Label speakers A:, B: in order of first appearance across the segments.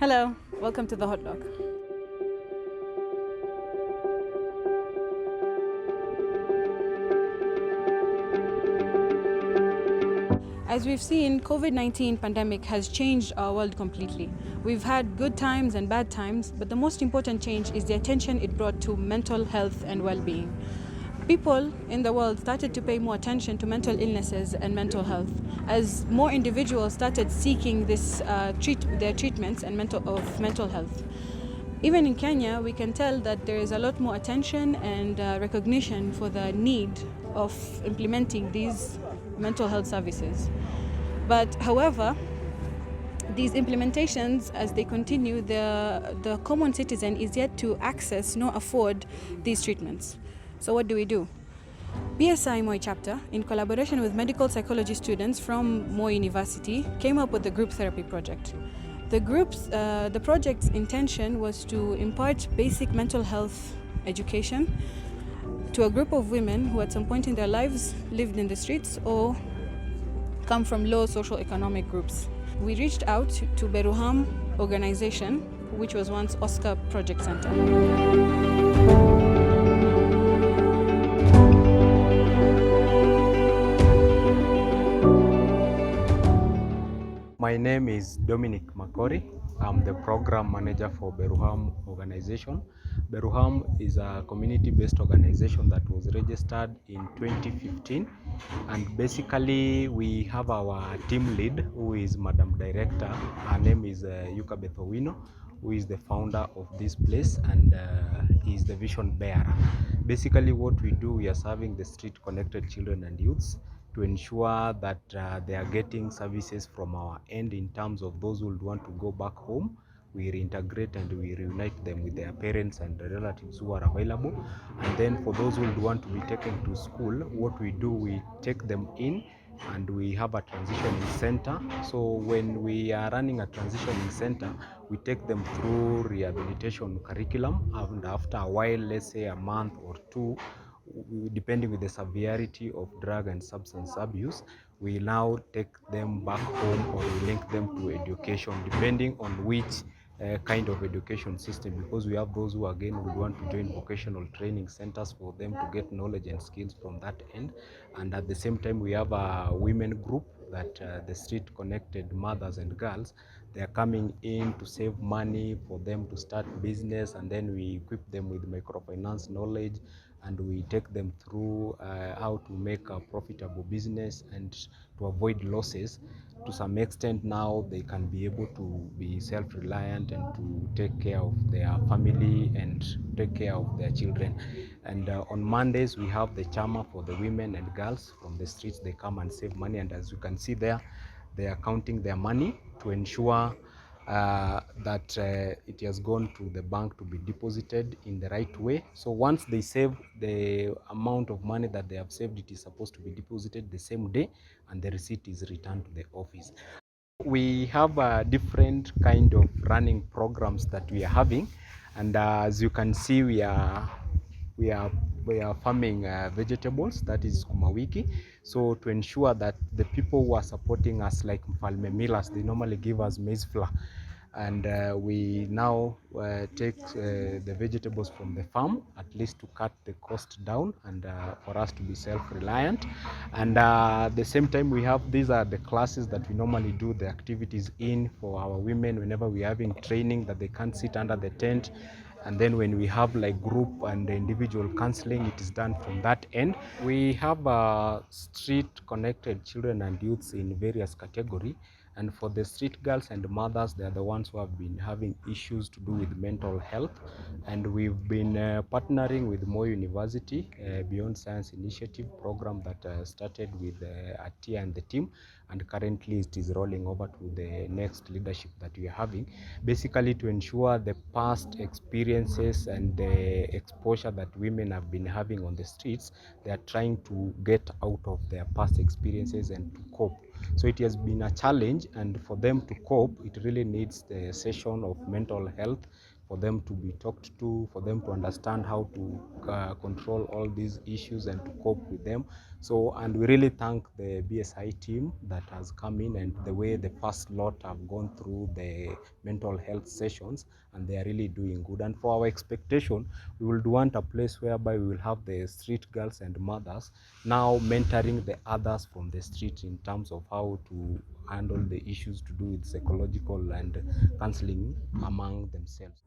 A: Hello, welcome to the HotDoc. As we've seen, COVID-19 pandemic has changed our world completely. We've had good times and bad times, but the most important change is the attention it brought to mental health and well-being. People in the world started to pay more attention to mental illnesses and mental health as more individuals started seeking their treatments and mental health. Even in Kenya, we can tell that there is a lot more attention and recognition for the need of implementing these mental health services. But however, these implementations, as they continue, the common citizen is yet to access nor afford these treatments. So what do? BSI Moi chapter, in collaboration with medical psychology students from Moi University, came up with the group therapy project. The project's intention was to impart basic mental health education to a group of women who at some point in their lives lived in the streets or come from low socio-economic groups. We reached out to Beruham organization, which was once Oscar Project Center.
B: My name is Dominic Makori. I'm the program manager for Beruham organization. Beruham is a community-based organization that was registered in 2015, and basically we have our team lead, who is Madam Director. Her name is Yuka Bethowino, who is the founder of this place, and is the vision bearer. Basically what we do, we are serving the street connected children and youths to ensure that they are getting services from our end. In terms of those who would want to go back home, we reintegrate and we reunite them with their parents and the relatives who are available. And then for those who would want to be taken to school, what we do, we take them in and we have a transitioning center. So when we are running a transitioning center, we take them through rehabilitation curriculum, and after a while, let's say a month or two, depending with the severity of drug and substance abuse, we now take them back home or we link them to education, depending on which kind of education system, because we have those who again would want to join vocational training centers for them to get knowledge and skills from that end. And at the same time, we have a women group that the street connected mothers and girls, they are coming in to save money for them to start business, and then we equip them with microfinance knowledge, and we take them through how to make a profitable business and to avoid losses. To some extent now they can be able to be self-reliant and to take care of their family and take care of their children. And on Mondays we have the chama for the women and girls from the streets. They come and save money, and as you can see there, they are counting their money to ensure that it has gone to the bank to be deposited in the right way. So once they save the amount of money that they have saved, it is supposed to be deposited the same day, and the receipt is returned to the office. We have different kind of running programs that we are having, and as you can see, we are farming vegetables, that is sukuma wiki. So to ensure that the people who are supporting us, like Mfalme Millers, they normally give us maize flour, and we now take the vegetables from the farm, at least to cut the cost down and for us to be self-reliant. And at the same time, we have, these are the classes that we normally do the activities in for our women whenever we're having training that they can't sit under the tent. And then when we have like group and individual counseling, it is done from that end. We have street connected children and youths in various categories. And for the street girls and mothers, they are the ones who have been having issues to do with mental health. And we've been partnering with Moi University Beyond Science Initiative program that started with Aliyah and the team. And currently it is rolling over to the next leadership that we are having, basically to ensure the past experiences and the exposure that women have been having on the streets, they are trying to get out of their past experiences and to cope. So it has been a challenge, and for them to cope, it really needs the session of mental health for them to be talked to, for them to understand how to control all these issues and to cope with them. So, and we really thank the BSI team that has come in, and the way the first lot have gone through the mental health sessions, and they are really doing good. And for our expectation, we would want a place whereby we will have the street girls and mothers now mentoring the others from the street in terms of how to handle the issues to do with psychological and counseling among themselves.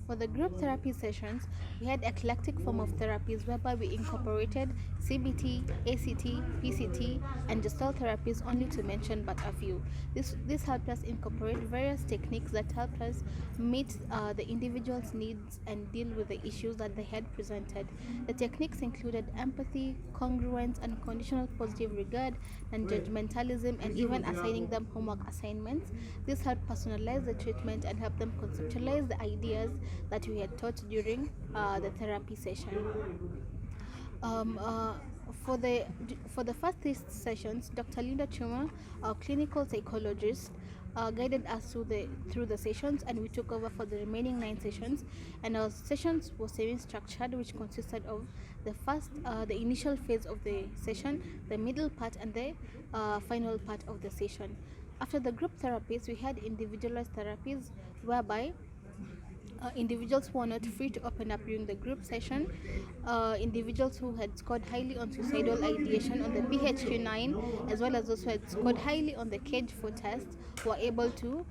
C: For the group therapy sessions, we had eclectic form of therapies whereby we incorporated CBT, ACT, PCT, and Gestalt therapies, only to mention but a few. This helped us incorporate various techniques that helped us meet the individual's needs and deal with the issues that they had presented. The techniques included empathy, congruence, unconditional positive regard, non-judgmentalism, and even assigning them homework assignments. This helped personalize the treatment and help them conceptualize the ideas that we had taught during the therapy session. Um, uh, for the first three sessions, Dr. Linda Chuma, our clinical psychologist, guided us through the sessions, and we took over for the remaining 9 sessions. And our sessions were semi-structured, which consisted of the initial phase of the session, the middle part, and the final part of the session. After the group therapies, we had individualized therapies, whereby individuals who were not free to open up during the group session, individuals who had scored highly on suicidal ideation on the PHQ-9, as well as those who had scored highly on the CAGE-4 test, were able to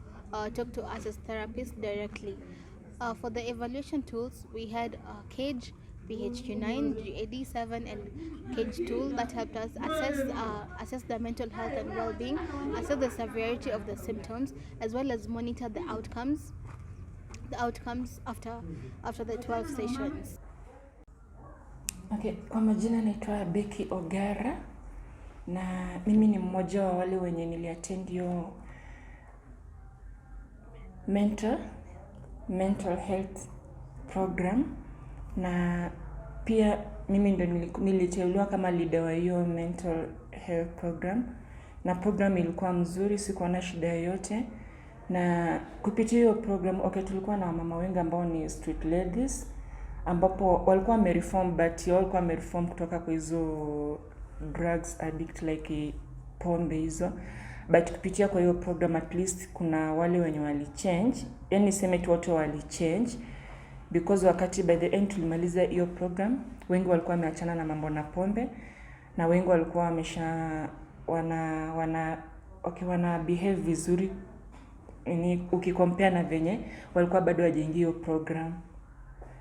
C: talk to us as therapists directly. For the evaluation tools, we had CAGE, PHQ-9, GAD-7, and CAGE tool that helped us assess the mental health and well-being, assess the severity of the symptoms, as well as monitor the outcomes after the 12 sessions.
D: Okay, kwa majina naitwa Becky Ogara, na mimi ni mmoja wa wale wenye niliattend hiyo mental health program, na pia mimi ndo niliteuliwa kama leader wa hiyo mental health program, na program ilikuwa mzuri, sikuwa na shida yoyote. Na kupitia hiyo program, tulikuwa na mama wengi ambao ni street ladies, ambapo walikuwa wamereform, but walikuwa wamereform kutoka kwa hizo drugs addict like pombe hizo. But kupitia kwa hiyo program, at least kuna wale wenye walichange, yani niseme tu wote walichange, because wakati by the end tulimaliza hiyo program, wengi walikuwa wameachana na mambo na pombe, na wengi walikuwa wana behave vizuri, ukikompea na venye walikuwa bado hawajaingia hiyo program.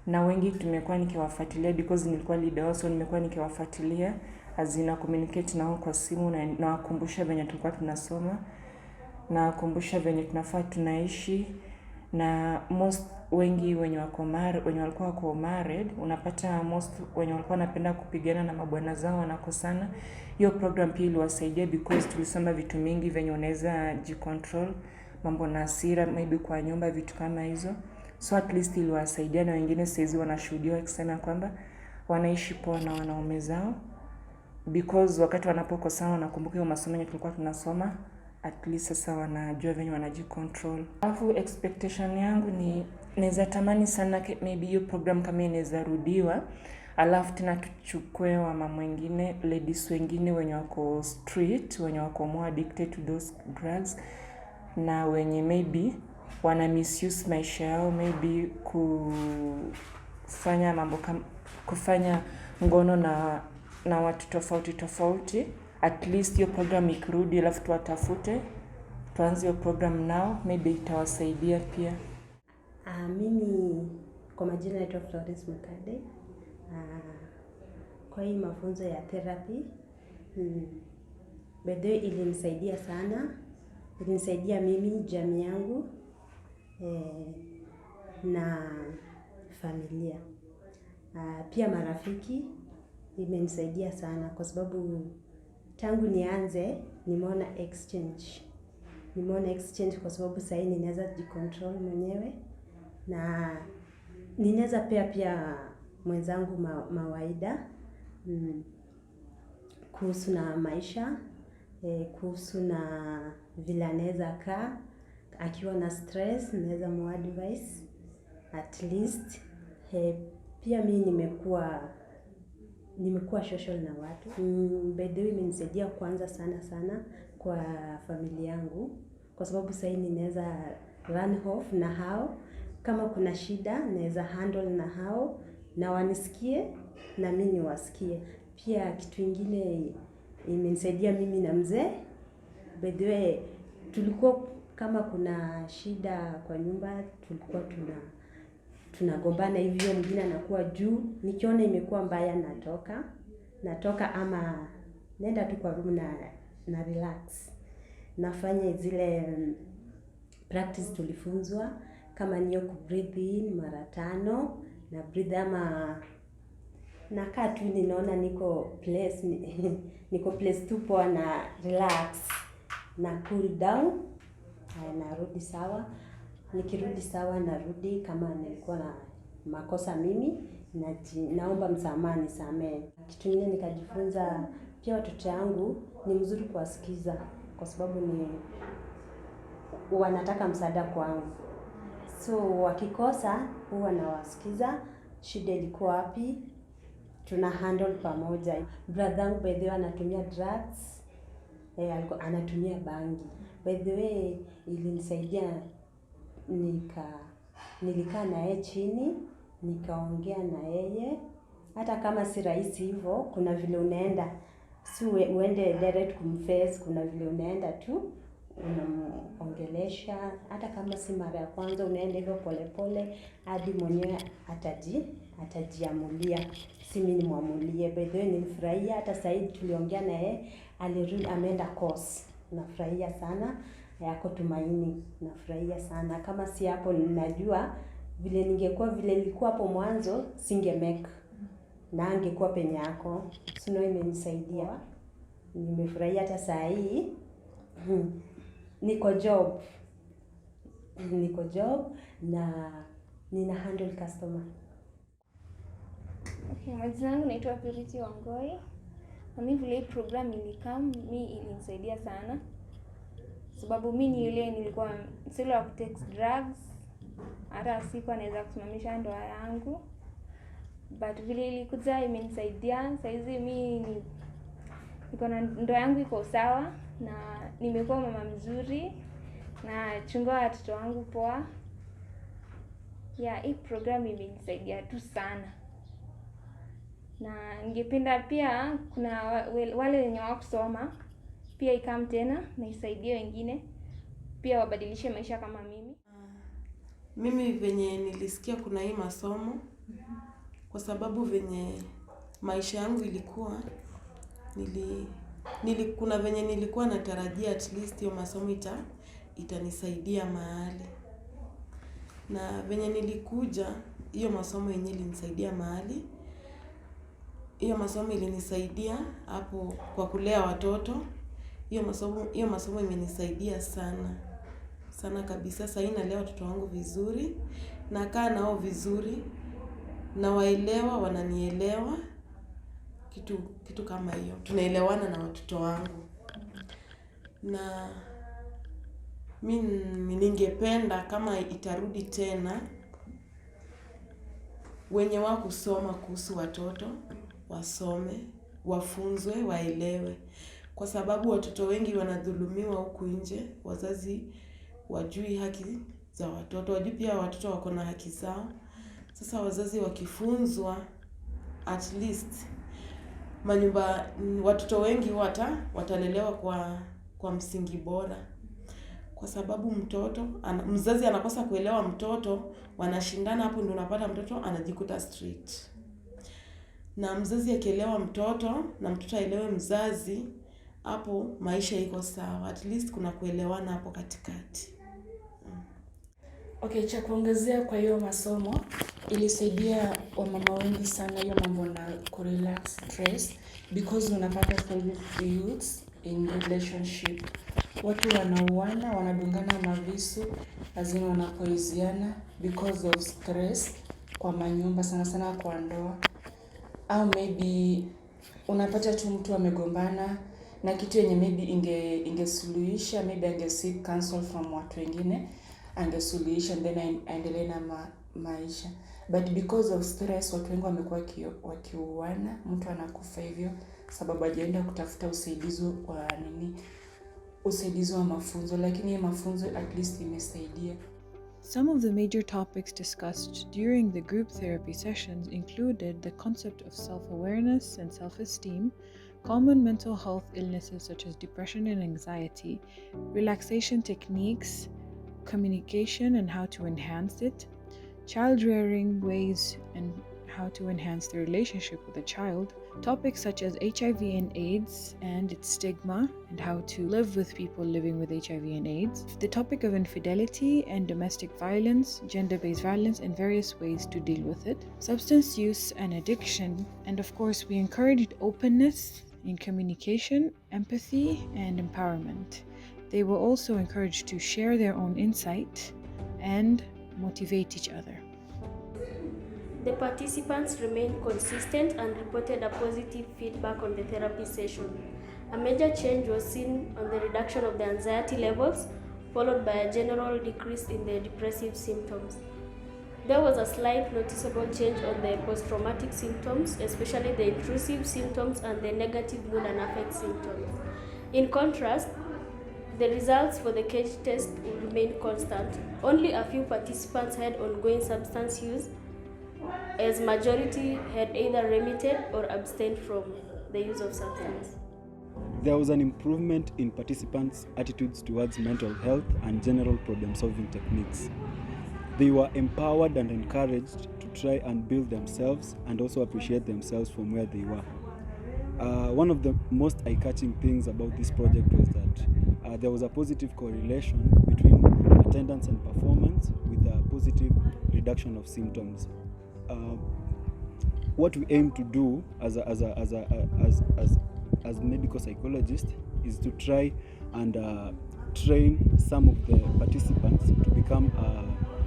D: Na wengi tumekuwa nikiwafuatilia because nilikuwa leader, so nimekuwa nikiwafuatilia azina communicate nao kwa simu, na wakumbusha venye tulikuwa tunasoma, na wakumbusha venye tunafaa tunaishi. Na most wengi wenye walikuwa wako married, unapata most wenye walikuwa wanapenda kupigana na mabwana zao wanakosana. Hiyo program pia iliwasaidia because tulisoma vitu mingi venye unaweza jicontrol, mambo na hasira maybe kwa nyumba, vitu kama hizo. So at least iliwasaidia, na wengine saizi wanashuhudia wakisema kwamba wanaishi poa na wanaume zao, because wakati wanapokosana wanakumbuka hiyo masomo yenye tulikuwa tunasoma, at least sasa wanajua venye wanajicontrol. Alafu expectation yangu ni naweza tamani sana maybe hiyo program kama inaweza rudiwa, alafu tena tuchukue wamama wengine, ladies wengine wenye wako street, wenye wako more addicted to those drugs, na wenye maybe wana misuse maisha yao, maybe kufanya ngono na watu tofauti. At least hiyo program ikirudi, alafu tuwatafute, tuanze hiyo program nao, maybe itawasaidia pia.
E: Mimi kwa majina naitwa Florence Mkade. Kwa hii mafunzo ya therapy, bedhe ilinisaidia sana. Ilinisaidia mimi, jamii yangu, na familia. Pia marafiki imenisaidia sana, kwa sababu tangu nianze nimeona exchange kwa sababu sasa ninaweza jicontrol mwenyewe, na ninaweza pia mwenzangu mawaida kuhusu na maisha, kuhusu na vile anaweza kaa akiwa na stress, naweza mu-advise at least. Pia mimi nimekuwa nimekuwa social na watu. By the way imenisaidia kwanza sana kwa familia yangu, kwa sababu sasa ninaweza run off na hao, kama kuna shida naweza handle na hao na wanisikie na mimi niwasikie. Pia kitu ingine imenisaidia mimi na mzee. By the way tulikuwa kama kuna shida kwa nyumba tulikuwa tunagombana hivyo, mwingine anakuwa juu, nikiona imekuwa mbaya natoka ama nenda tu kwa room na relax. Nafanya zile practice tulifunzwa, kama niyo ku breathe in mara 5 na breathe, ama nakaa tu ninaona niko place tu poa na relax na cool down, narudi sawa. Nikirudi sawa narudi, kama nilikuwa na makosa mimi naomba msamaha, nisamehe. Kitu kingine nikajifunza pia, watoto yangu ni mzuri kuwasikiza, kwa sababu wanataka msaada kwangu. So wakikosa huwa nawasikiza, shida ilikuwa wapi, tuna handle pamoja. Brother yangu by the way anatumia drugs, anatumia bangi. By the way ilinisaidia, nilikaa na yeye chini, nikaongea na yeye. Hata kama si rahisi hivyo, kuna vile unaenda, si uende direct kumface, kuna vile unaenda tu unamuongelesha. Hata kama si mara ya kwanza, unaenda hivyo polepole hadi mwenyewe atajiamulia, si mimi nimwamulie. By the way nilifurahia, hata Said tuliongea na yeye, alirudi ameenda course. Nafurahia sana yako Tumaini, nafurahia sana. Kama si hapo ninajua vile nilikuwa hapo mwanzo singe make na angekuwa penye yako. Sino imenisaidia, nimefurahia. Hata saa hii niko job na nina handle customer.
F: Okay, majina yangu naitwa Purity Wangoi. Na mimi vile program mimi ilinisaidia sana. Sababu mimi nilikuwa silo wa take drugs. Hata sikuwa naweza kusimamisha ndoa yangu. But vile ilikuja imenisaidia. Saizi mimi niko na ndoa yangu iko sawa na nimekuwa mama mzuri na chunga watoto wangu poa. Hii program imenisaidia tu sana. Na ningependa pia kuna wale wenye hawakusoma pia ikam tena na isaidie wengine pia wabadilishe maisha kama mimi.
G: Mimi venye nilisikia kuna hii masomo, kwa sababu venye maisha yangu ilikuwa kuna venye nilikuwa natarajia at least hiyo masomo itanisaidia mahali. Na venye nilikuja hiyo masomo yenyewe ilinisaidia mahali. Hiyo masomo ilinisaidia hapo kwa kulea watoto. Hiyo masomo imenisaidia sana kabisa. Sasa nalea watoto wangu vizuri, nakaa nao vizuri, na waelewa, wananielewa, kitu kama hiyo. Tunaelewana na watoto wangu. Na mimi ningependa kama itarudi tena, wenye kusoma kuhusu watoto wasome, wafunzwe, waelewe. Kwa sababu watoto wengi wanadhulumiwa huku nje, wazazi wajui haki za watoto, wajui pia watoto wako na haki zao. Sasa wazazi wakifunzwa, at least watoto wengi watalelewa kwa msingi bora. Kwa sababu mzazi anakosa kuelewa mtoto, wanashindana hapo, ndio unapata mtoto anajikuta street. Na mzazi akielewa mtoto na mtoto aelewe mzazi, hapo maisha iko sawa. At least kuna kuelewana hapo katikati.
D: Okay, cha kuongezea kwa hiyo masomo ilisaidia wamama wengi sana hiyo mambo na kurelax stress, because unapata for youths in relationship watu wanauana, wanadungana mavisu, lazima wanapoiziana because of stress kwa manyumba, sana kwa ndoa. Au maybe unapata tu mtu amegombana na kitu yenye maybe ingesuluhisha, maybe angeseek counsel from watu wengine, and the solution, then aendelee na maisha. But because of stress, watu wengi wamekuwa wakiuana, mtu anakufa hivyo sababu hajaenda kutafuta usaidizi wa mafunzo, lakini mafunzo at least imesaidia.
A: Some of the major topics discussed during the group therapy sessions included the concept of self-awareness and self-esteem, common mental health illnesses such as depression and anxiety, relaxation techniques, communication and how to enhance it, child rearing ways and how to enhance the relationship with a child, topics such as HIV and AIDS and its stigma and how to live with people living with HIV and AIDS, the topic of infidelity and domestic violence, gender-based violence and various ways to deal with it, substance use and addiction, and of course we encouraged openness in communication, empathy and empowerment. They were also encouraged to share their own insight and motivate each other.
H: The participants remained consistent and reported a positive feedback on the therapy session. A major change was seen on the reduction of the anxiety levels, followed by a general decrease in the depressive symptoms. There was a slight noticeable change on the post-traumatic symptoms, especially the intrusive symptoms and the negative mood and affect symptoms. In contrast, the results for the cage test remained constant. Only a few participants had ongoing substance use, as majority had either remitted or abstained from the use of substance.
I: There was an improvement in participants' attitudes towards mental health and general problem-solving techniques. They were empowered and encouraged to try and build themselves and also appreciate themselves from where they were. One of the most eye-catching things about this project was that there was a positive correlation between attendance and performance with a positive reduction of symptoms. What we aim to do as medical psychologists is to try and train some of the participants to become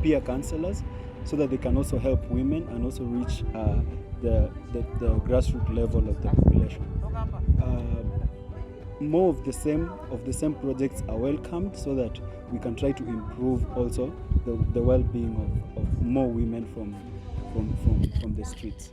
I: peer counselors, so that they can also help women and also reach the grassroots level of the population. More of the same projects are welcomed, so that we can try to improve also the well-being of more women from the streets.